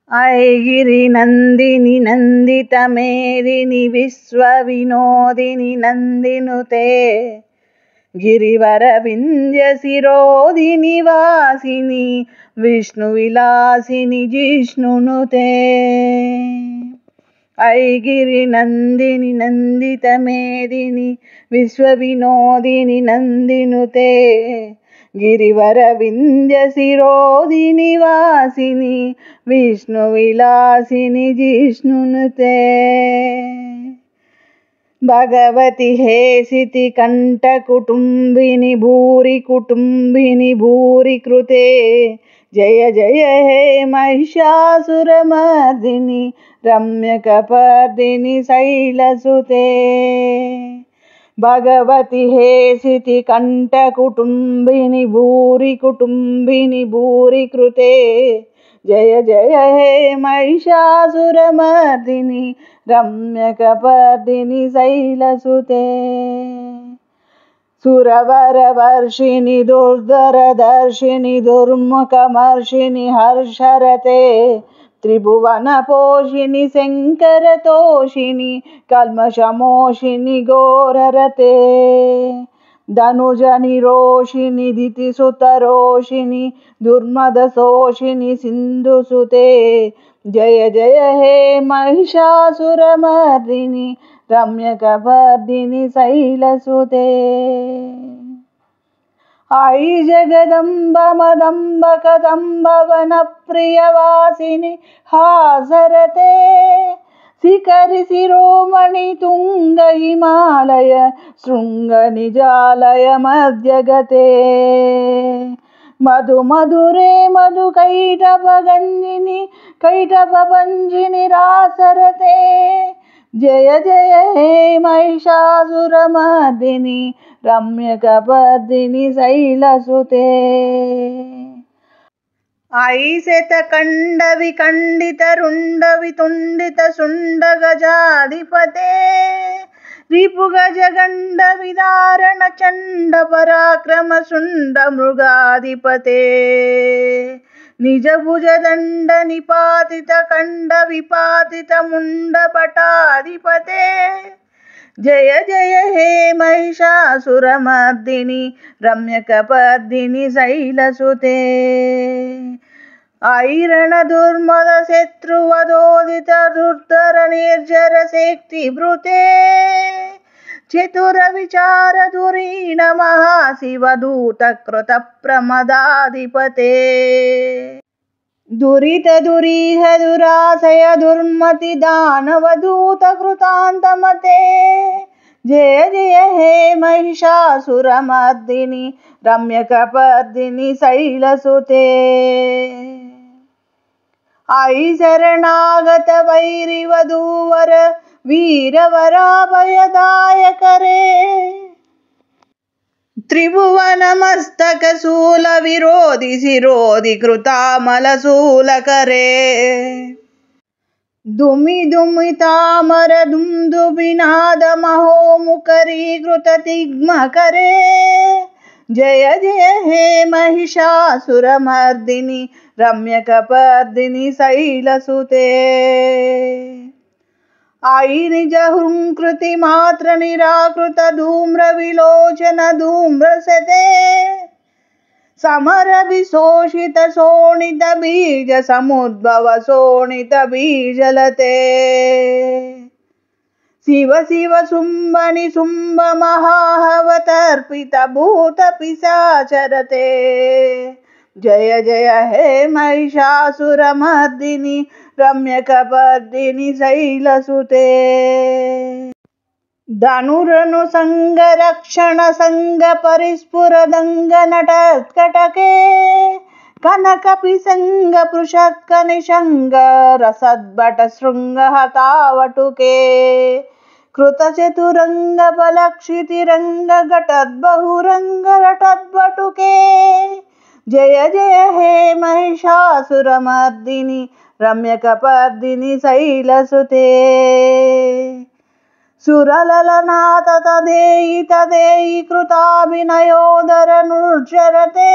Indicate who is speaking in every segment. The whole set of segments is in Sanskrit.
Speaker 1: ऐगिरि नन्दिनि नन्दितमेदिनि विश्वविनोदिनि नन्दिनुते गिरिवरविन्द्यशिरोदिनि वासिनि विष्णुविलासिनि जिष्णुनुते ऐगिरि नन्दिनि नन्दितमेदिनि विश्वविनोदिनि नन्दिनुते गिरिवरविन्द्यशिरोदिनि वासिनि विष्णुविलासिनि जिष्णुनुते भगवति हेसिति कण्ठकुटुम्बिनि भूरि कुटुम्बिनि भूरि कृते जय जय हे महिषासुरमर्दिनि रम्यकपर्दिनि शैलसुते भगवति हेसिति कण्ठकुटुम्बिनि भूरि कुटुम्बिनि भूरि कृते जय जय हे महिषासुरमर्दिनि रम्यकपर्दिनि शैलसुते सुरवरवर्षिणि दुर्धरदर्शिनि दुर्मुखमर्षिणि हर्षरते त्रिभुवनपोषिणि शङ्करतोषिणि कल्मषमोषिणि घोररते धनुजनिरोषिणि दितिसुतरोषिणि दुर्मदशोषिणि सिन्धुसुते जय जय हे महिषासुरमर्दिनि रम्यकपर्दिनि शैलसुते आई जगदम्ब मदम्ब कदम्ब वनप्रियवासिनि हासरते शिखरि शिरोमणि तुंग हिमालय शृंग निजालय मध्यगते मधु मधुरे मधु कैटभगंजिनि कैटभभंजिनि रासरते जय जय हे महिषासुरमर्दिनि रम्यकपर्दिनि शैलसुते ऐशतकण्ड विखण्डित रुण्ड वितुण्डित शुण्ड गजाधिपते रिपुगजगण्ड विदारण चण्ड पराक्रम शुण्ड मृगाधिपते निजभुजदण्ड निपातित खण्ड विपातित मुण्ड पटाधिपते जय जय हे महिषासुरमर्दिनि रम्यकपर्दिनि शैलसुते ऐरण दुर्मद शत्रुवधोदित दुर्धर निर्जर शक्तिभृते चतुर विचार धुरीण महाशिवदूत कृत प्रमदाधिपते दुरित दुरीह दुराशय दुर्मति दानवदूत कृतान्तमते जय जय हे महिषासुरमर्दिनि रम्यकपर्दिनि शैलसुते आई शरणागत वैरिवधूवर वीरवराभयदायकरे त्रिभुवनमस्तक शूल विरोधि शिरोधि कृतामल शूलकरे दुमि दुमि तामर दुन्दुभिनाद महोमुखरीकृत तिग्मकरे जय जय हे महिषासुरमर्दिनि रम्यकपर्दिनि शैलसुते आई निज हुंकृति मात्र निराकृत धूम्र विलोचन धूम्रसते समर विशोषित शोणित बीज समुद्भव शोणित बीजलते शिव शिव शुंभनि शुंभ महाहवतर्पित भूत पिशाचरते जय जय हे महिषासुरमर्दिनि रम्यकपर्दिनि शैलसुते धनुरनु संग रक्षण संग परिस्फुर दंग नटत्कटके कनक पिसंग पृषत्क निशंग रसद्भट शृंग हतावटुके कृत चतुरंग बलक्षितिरंग घटद्बहुरंग रटद्भटुके जय जय हे महिषासुरमर्दिनि रम्यकपर्दिनि शैलसुते सुरललनाथ तदेयि तदेयि कृताभिनयोदर नृर्जरते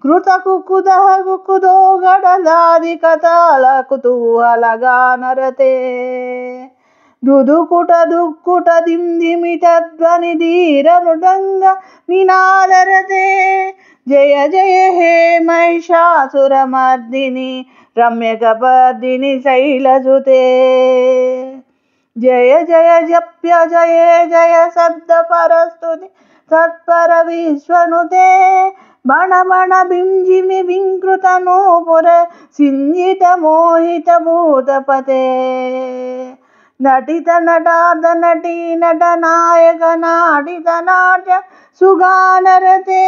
Speaker 1: कृतकुकुदः कुकुदो गडदादिकताल कुतूहलगानरते दुदुकुट दुक्कुट दिंदिमित ध्वनि धीर मृदंग निनादरते जय जय हे महिषासुरमर्दिनि रम्यकपर्दिनि शैलसुते जय जय जप्य जय जय शब्द परस्तुति तत्पर विश्वनुते बण बण बिंजिमि विंकृत नूपुर सिंजित मोहित भूतपते नटित नटार्ध नटी नट नायक नाटित नाट्य सुगानरते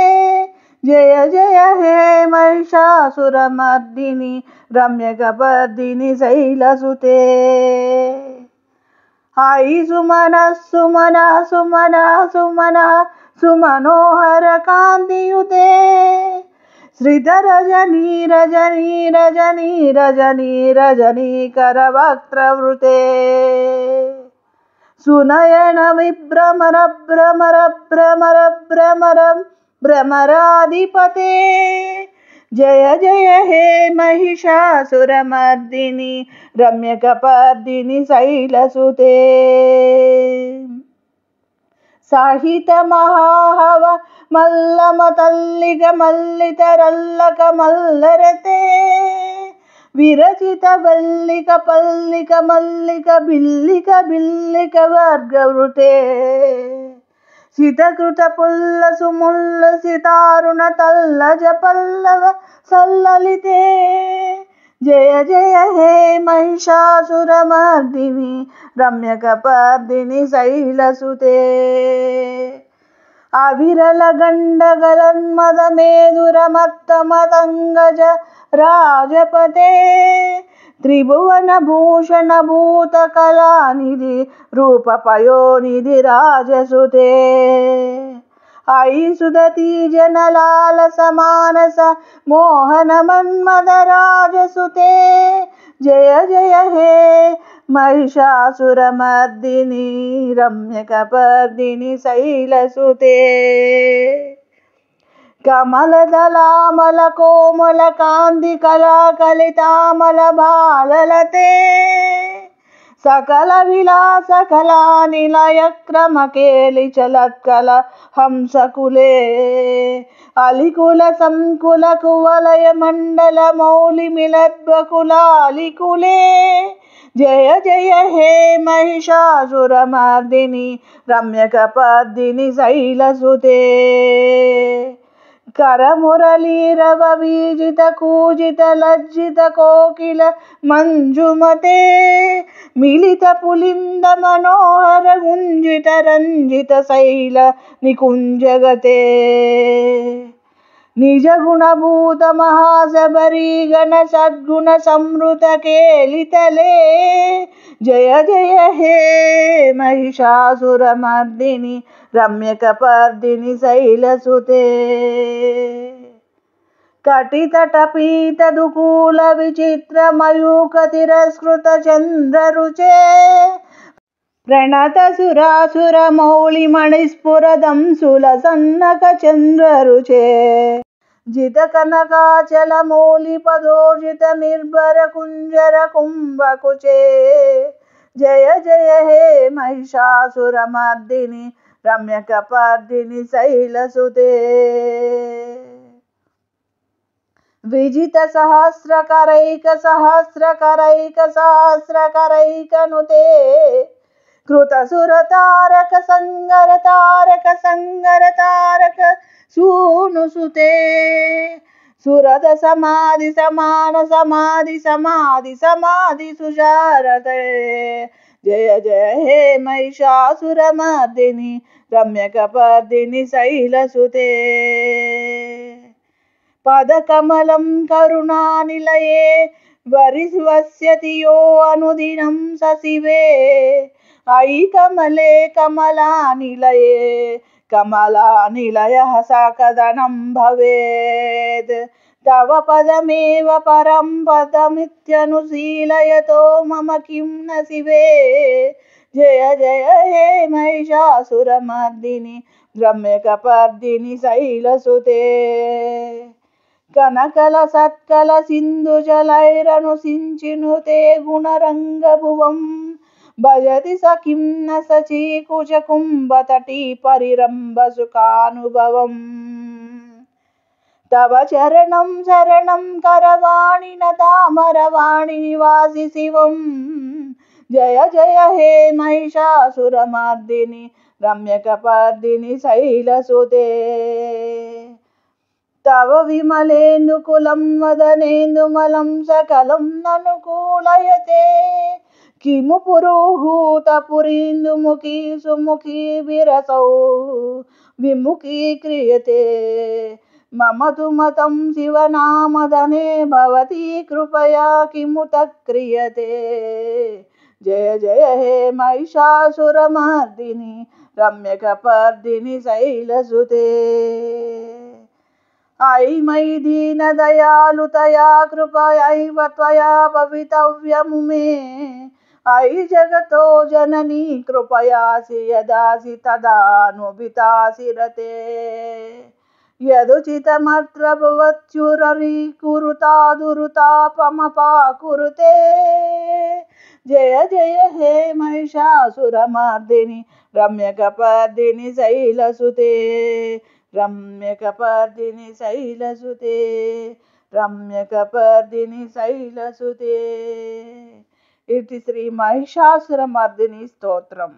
Speaker 1: जय जय हे महिषासुरमर्दिनि रम्यकपर्दिनि शैलसुते हाई सुमन सुमन सुमन सुमन सुमनोहर कांतियुते श्रीधर रजनी रजनी रजनी रजनी रजनी करवक्त्रवृते सुनयन विभ्रमर भ्रमर भ्रमर भ्रमर भ्रमराधिपते जय जय हे महिषासुरमर्दिनि रम्यकपर्दिनि शैलसुते साहित महाहव मल्लम तल्लिक मल्लितरल्लक मल्लरते विरचित वल्लिक पल्लिक मल्लिक बिल्लिक बिल्लिक वर्गवृते सितकृत पुल्ल सुमुल्ल सितारुण तल्लज पल्लव सल्ललिते जय जय हे महिषासुरमर्दिनि रम्यकपर्दिनि शैलसुते अविरल गण्डगलन्मद मेधुरमत्तमतङ्गज राजपते त्रिभुवन भूषण भूत कलानिधि रूप पयोनिधि राजसुते आई सुदती जनलाल समानस मोहन मन्मद राजसुते जय जय हे महिषासुरमर्दिनि रम्यकपर्दिनि शैलसुते कमलदलामल कोमल कांति कला कलितामल भाललते सकल विलास कला निलय क्रम केलि चलत्कल हंसकुले अलिकुल संकुल कुवलय मंडल मौलि मिलद्वकुलालिकुले जय जय हे महिषासुरमर्दिनि रम्यकपर्दिनि शैलसुते करमुरलीरव बीजित कूजित लज्जित कोकिल मंजुमते मिलित पुलिंद मनोहर गुंजित रंजित शैल निकुंजगते निज गुणभूत महाशबरी गण सद्गुण समृत केलितले जय जय हे महिषासुरमर्दिनि रम्यकपर्दिनि शैलसुते कटितटपीत दुकूल विचित्र मयूख तिरस्कृत चंद्ररुचे प्रणत सुरासुर मौलि मणिस्फुरदं सुलसन्नक चंद्ररुचे जित कनकाचल मौलि पदोर्जित निर्भर कुंजर कुंभकुचे जय जय हे महिषासुरमर्दिनि रम्यकपर्दिनि शैलसुते विजित सहस्रकरैक सहस्रकरैक सहस्रकरैकनुते कृत सुर तारक संगर तारक सूनुसुते सुरद समाधि समान समाधि समाधि समाधि सुशारते जय जय हे महिषासुरमर्दिनि रम्यकपर्दिनि शैलसुते पदकमलं करुणानिलये वरिवस्यति यो अनुदिनं सशिवे अयि कमले कमलानिलये कमलानिलयः सकदनं भवेत् तव पदमेव परं पदमित्यनुशीलयतो मम किं न शिवे जय जय हे महिषासुरमर्दिनि रम्यकपर्दिनि शैलसुते కనకల సత్కల సింధుజలైరనుసించినుతే గుణరంగభువం భజతి సఖిం న సచీకుజకుంభతటీ పరిరంభసుఖానుభవం తవ చరణం శరణం కరవాణి నతామరవాణి నివాసి శివం జయ జయ హే మహిషాసురమర్దిని రమ్యకపర్దిని శైలసుతే తవ విమలేందుకులం వదనేందుమలం సకలం ననుకూలయతే కిము పురుహూతపురీందుముఖీ సుముఖీ విరసౌ విముఖీక్రియతే మమ తు మతం శివనామదనే భవతి కృపయా కిముత క్రియతే జయ జయ హే మహిషాసురమర్దిని రమ్యకపర్దిని శైలసుతే ఐ మయి దీన దయాళుతయా కృపయైవ త్వయా భవితవ్యము మే ఐ జగతో జననీ కృపయాసి యదాసి తదానుభితాసి రతే యదుచితమత్ర భవత్యురరీకురుతాదురుతాపమపాకురుతే జయ జయ హే మహిషాసురమర్దిని రమ్యకపర్దిని శైలసుతే రమ్యకపర్దిని శైలసుతే రమ్యకపర్దిని శైలసుతే. ఇది శ్రీ మహిషాసురమర్దిని స్తోత్రం.